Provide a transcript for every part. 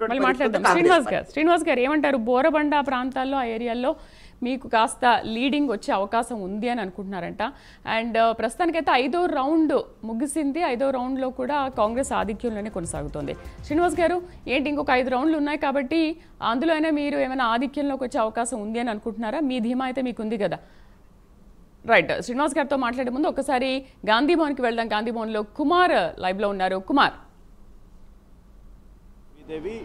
మళ్ళీ మాట్లాడదాం. శ్రీనివాస్ గారు ఏమంటారు? బోరబండ ప్రాంతాల్లో ఆ ఏరియాల్లో మీకు కాస్త లీడింగ్ వచ్చే అవకాశం ఉంది అని అనుకుంటున్నారంట. అండ్ ప్రస్తుతానికైతే 5వ రౌండ్ ముగిసింది. 5వ రౌండ్లో కూడా కాంగ్రెస్ ఆధిక్యంలోనే కొనసాగుతోంది. శ్రీనివాస్ గారు ఏంటి, ఇంకొక 5 రౌండ్లు ఉన్నాయి కాబట్టి అందులో అయినా మీరు ఏమైనా ఆధిక్యంలోకి వచ్చే అవకాశం ఉంది అని అనుకుంటున్నారా? మీ ధీమా అయితే మీకు ఉంది కదా. రైట్, శ్రీనివాస్ గారితో మాట్లాడే ముందు ఒకసారి గాంధీ భవన్కి వెళ్దాం. గాంధీ భవన్లో కుమార్ లైవ్లో ఉన్నారు. కుమార్, దేవి,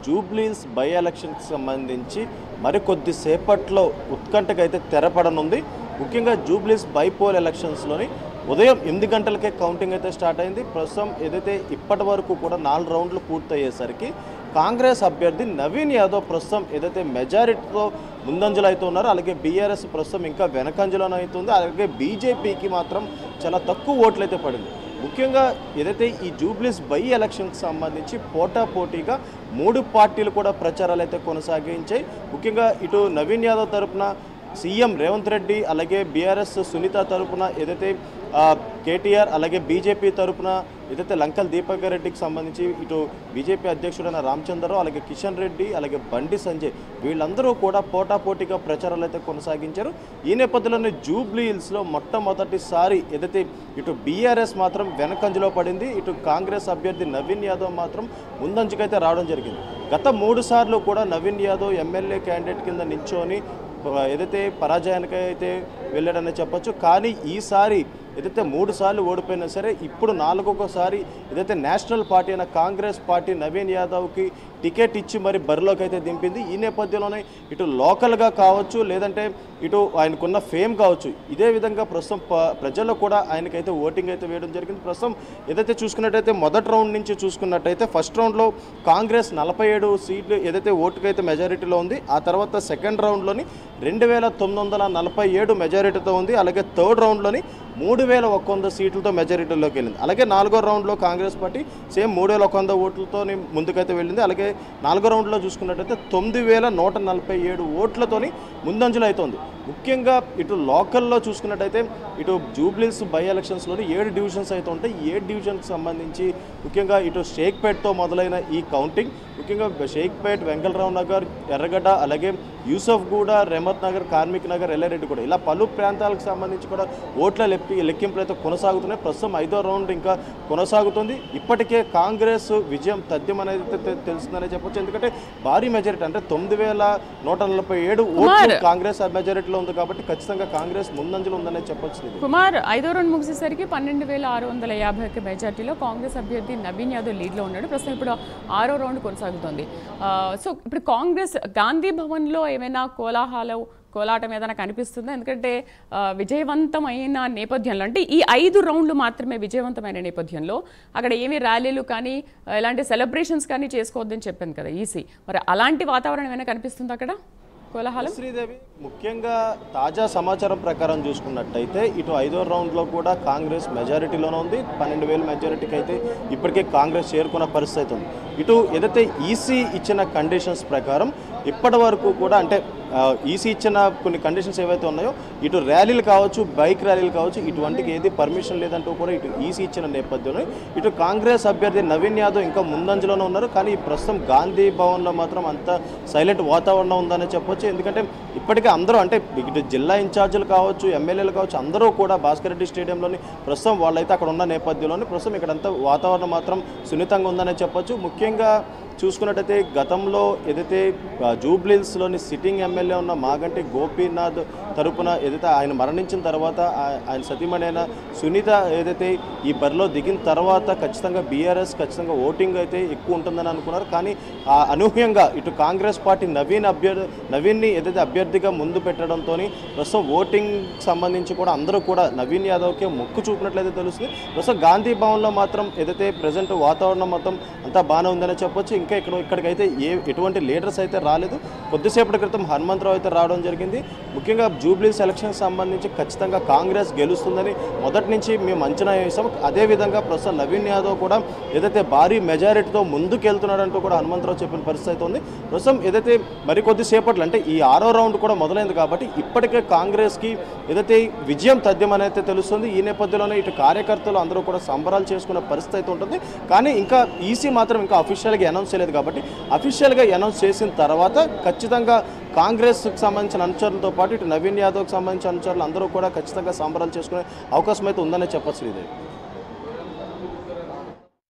జూబ్లీహిల్స్ బై ఎలక్షన్కి సంబంధించి మరికొద్ది సేపట్లో ఉత్కంఠకైతే తెరపడనుంది. ముఖ్యంగా జూబ్లీహిల్స్ బైపోల్ ఎలక్షన్స్లోని ఉదయం 8 గంటలకే కౌంటింగ్ అయితే స్టార్ట్ అయింది. ప్రస్తుతం ఏదైతే ఇప్పటి వరకు కూడా 4 రౌండ్లు పూర్తయ్యేసరికి కాంగ్రెస్ అభ్యర్థి నవీన్ యాదవ్ ప్రస్తుతం ఏదైతే మెజారిటీతో ముందంజలో అయితే ఉన్నారో, అలాగే బీఆర్ఎస్ ప్రస్తుతం ఇంకా వెనకంజలోనే అవుతుంది. అలాగే బీజేపీకి మాత్రం చాలా తక్కువ ఓట్లు అయితే పడింది. ముఖ్యంగా ఏదైతే ఈ జూబ్లీహిల్స్ బై ఎలక్షన్కి సంబంధించి పోటాపోటీగా 3 పార్టీలు కూడా ప్రచారాలు అయితే కొనసాగించాయి. ముఖ్యంగా ఇటు నవీన్ యాదవ్ తరపున సీఎం రేవంత్ రెడ్డి, అలాగే బీఆర్ఎస్ సునీత తరపున ఏదైతే కేటీఆర్, అలాగే బీజేపీ తరపున ఏదైతే లంకల్ దీపక్ రెడ్డికి సంబంధించి ఇటు బీజేపీ అధ్యక్షుడైన రామచంద్రరావు, అలాగే కిషన్ రెడ్డి, అలాగే బండి సంజయ్ వీళ్ళందరూ కూడా పోటాపోటీగా ప్రచారాలు అయితే కొనసాగించారు. ఈ నేపథ్యంలోనే జూబ్లీహిల్స్లో మొట్టమొదటిసారి ఏదైతే ఇటు బీఆర్ఎస్ మాత్రం వెనకంజలో పడింది, ఇటు కాంగ్రెస్ అభ్యర్థి నవీన్ యాదవ్ మాత్రం ముందంజకైతే రావడం జరిగింది. గత 3 సార్లు కూడా నవీన్ యాదవ్ ఎమ్మెల్యే క్యాండిడేట్ కింద నించొని ఏదైతే పరాజయానికి అయితే వెళ్ళాడని చెప్పొచ్చు. కానీ ఈసారి ఏదైతే 3 సార్లు ఓడిపోయినా సరే ఇప్పుడు 4వసారి ఏదైతే నేషనల్ పార్టీ అయిన కాంగ్రెస్ పార్టీ నవీన్ యాదవ్కి టికెట్ ఇచ్చి మరి బరిలోకి అయితే దింపింది. ఈ నేపథ్యంలోనే ఇటు లోకల్గా కావచ్చు, లేదంటే ఇటు ఆయనకున్న ఫేమ్ కావచ్చు, ఇదే విధంగా ప్రస్తుతం ప్రజల్లో కూడా ఆయనకైతే ఓటింగ్ అయితే వేయడం జరిగింది. ప్రస్తుతం ఏదైతే చూసుకున్నట్టయితే మొదటి రౌండ్ నుంచి చూసుకున్నట్టయితే ఫస్ట్ రౌండ్లో కాంగ్రెస్ 47 సీట్లు ఏదైతే ఓటుకైతే మెజారిటీలో ఉంది. ఆ తర్వాత సెకండ్ రౌండ్లోని 2947 మెజారిటీతో ఉంది. అలాగే థర్డ్ రౌండ్లోని 3100 సీట్లతో మెజారిటీలోకి వెళ్ళింది. అలాగే 4వ రౌండ్లో కాంగ్రెస్ పార్టీ సేమ్ 3100 ఓట్లతో ముందుకైతే వెళ్ళింది. అలాగే 4వ రౌండ్లో చూసుకున్నట్టయితే 9147 ఓట్లతోని ముందంజలో అవుతుంది. ముఖ్యంగా ఇటు లోకల్లో చూసుకున్నట్టయితే ఇటు జూబ్లీహిల్స్ బై ఎలక్షన్స్లోని 7 డివిజన్స్ అయితే ఉంటాయి. 7 డివిజన్కి సంబంధించి ముఖ్యంగా ఇటు షేక్పేట్తో మొదలైన ఈ కౌంటింగ్ ముఖ్యంగా షేక్పేట్, వెంకటరావు నగర్, ఎర్రగడ్డ, అలాగే యూసఫ్గూడ, రెహమత్ నగర్, కార్మిక్ నగర్, ఎల్లారెడ్డి కూడా ఇలా పలు ప్రాంతాలకు సంబంధించి కూడా ఓట్ల లెక్కింపులు అయితే కొనసాగుతున్నాయి. ప్రస్తుతం 5వ రౌండ్ ఇంకా కొనసాగుతుంది. ఇప్పటికే కాంగ్రెస్ విజయం తథ్యం అనేది తెలుస్తుందనే చెప్పొచ్చు. ఎందుకంటే భారీ మెజారిటీ అంటే 9147 ఓట్లు కాంగ్రెస్ మెజారిటీలో ఉంది కాబట్టి ఖచ్చితంగా కాంగ్రెస్ ముందంజలో ఉందనే చెప్పొచ్చు. కుమార్, 5వ రౌండ్ ముగిసేసరికి 12650 మెజార్టీలో కాంగ్రెస్ అభ్యర్థి నవీన్ యాదవ్ లీడ్లో ఉన్నాడు. ప్రస్తుతం ఇప్పుడు 6వ రౌండ్ కొనసాగుతోంది. సో ఇప్పుడు కాంగ్రెస్ గాంధీ భవన్లో ఏమైనా కోలాటం ఏదైనా కనిపిస్తుందా? ఎందుకంటే విజయవంతమైన నేపథ్యంలో, అంటే ఈ 5 రౌండ్లు మాత్రమే విజయవంతమైన నేపథ్యంలో అక్కడ ఏమీ ర్యాలీలు కానీ ఎలాంటి సెలబ్రేషన్స్ కానీ చేసుకోవద్దని చెప్పింది కదా ఈసీ. మరి అలాంటి వాతావరణం ఏమైనా కనిపిస్తుందా అక్కడ కోలాహలం? శ్రీదేవి, ముఖ్యంగా తాజా సమాచారం ప్రకారం చూసుకున్నట్టయితే ఇటు 5వ రౌండ్లో కూడా కాంగ్రెస్ మెజారిటీలోనే ఉంది. 12000 మెజారిటీకి అయితే ఇప్పటికే కాంగ్రెస్ చేరుకున్న పరిస్థితి ఉంది. ఇటు ఏదైతే ఈసీ ఇచ్చిన కండిషన్స్ ప్రకారం ఇప్పటి వరకు కూడా అంటే ఈసీ ఇచ్చిన కొన్ని కండిషన్స్ ఏవైతే ఉన్నాయో ఇటు ర్యాలీలు కావచ్చు, బైక్ ర్యాలీలు కావచ్చు, ఇటువంటికి ఏది పర్మిషన్ లేదంటూ కూడా ఇటు ఈసీ ఇచ్చిన నేపథ్యంలో ఇటు కాంగ్రెస్ అభ్యర్థి నవీన్ యాదవ్ ఇంకా ముందంజలోనే ఉన్నారు. కానీ ప్రస్తుతం గాంధీ భవన్లో మాత్రం అంత సైలెంట్ వాతావరణం ఉందని చెప్పొచ్చు. ఎందుకంటే ఇప్పటికే అందరూ అంటే ఇటు జిల్లా ఇన్ఛార్జీలు కావచ్చు, ఎమ్మెల్యేలు కావచ్చు, అందరూ కూడా భాస్కర్ రెడ్డి స్టేడియంలోని ప్రస్తుతం వాళ్ళైతే అక్కడ ఉన్న నేపథ్యంలోని ప్రస్తుతం ఇక్కడంతా వాతావరణం మాత్రం సున్నితంగా ఉందనే చెప్పొచ్చు. ముఖ్యంగా చూసుకున్నట్టయితే గతంలో ఏదైతే జూబ్లీహిల్స్లోని సిట్టింగ్ ఎమ్మెల్యే ఉన్న మాగంటి గోపీనాథ్ తరపున ఏదైతే ఆయన మరణించిన తర్వాత ఆయన సతీమణైన సునీత ఏదైతే ఈ బరిలో దిగిన తర్వాత ఖచ్చితంగా బీఆర్ఎస్ ఖచ్చితంగా ఓటింగ్ అయితే ఎక్కువ ఉంటుందని అనుకున్నారు. కానీ అనూహ్యంగా ఇటు కాంగ్రెస్ పార్టీ నవీన్ని ఏదైతే అభ్యర్థిగా ముందు పెట్టడంతో ప్రస్తుతం ఓటింగ్ సంబంధించి కూడా అందరూ కూడా నవీన్ యాదవ్కే మొక్కు చూపినట్లయితే తెలుస్తుంది. ప్రస్తుతం గాంధీ భవన్లో మాత్రం ఏదైతే ప్రజెంట్ వాతావరణం మొత్తం అంతా బాగానే ఉందనే చెప్పొచ్చు. ఇంకా ఇక్కడికైతే ఎటువంటి లీడర్స్ అయితే రాలేదు. కొద్దిసేపటి క్రితం హనుమంతరావు అయితే రావడం జరిగింది. ముఖ్యంగా జూబ్లీహిల్స్ ఎలక్షన్ సంబంధించి ఖచ్చితంగా కాంగ్రెస్ గెలుస్తుందని మొదటి నుంచి మేము అంచనా వేసాం. అదేవిధంగా ప్రస్తుతం నవీన్ యాదవ్ కూడా ఏదైతే భారీ మెజారిటీతో ముందుకెళ్తున్నాడంటూ కూడా హనుమంతరావు చెప్పిన పరిస్థితి అయితే ఉంది. ప్రస్తుతం ఏదైతే మరికొద్దిసేపట్లో అంటే ఈ 6వ రౌండ్ కూడా మొదలైంది కాబట్టి ఇప్పటికే కాంగ్రెస్కి ఏదైతే విజయం తథ్యం అనేది తెలుస్తుంది. ఈ నేపథ్యంలోనే ఇటు కార్యకర్తలు అందరూ కూడా సంబరాలు చేసుకునే పరిస్థితి అయితే ఉంటుంది. కానీ ఇంకా ఈసీ మాత్రం ఇంకా అఫీషియల్గా అనౌన్స్ చేయలేదు కాబట్టి అఫీషియల్గా అనౌన్స్ చేసిన తర్వాత ఖచ్చితంగా కాంగ్రెస్కి సంబంధించిన అనుచరులతో పాటు ఇటు నవీన్ యాదవ్కి సంబంధించిన అనుచరులు అందరూ కూడా ఖచ్చితంగా సంబరాలు చేసుకునే అవకాశం అయితే ఉందనే చెప్పచ్చు ఇది.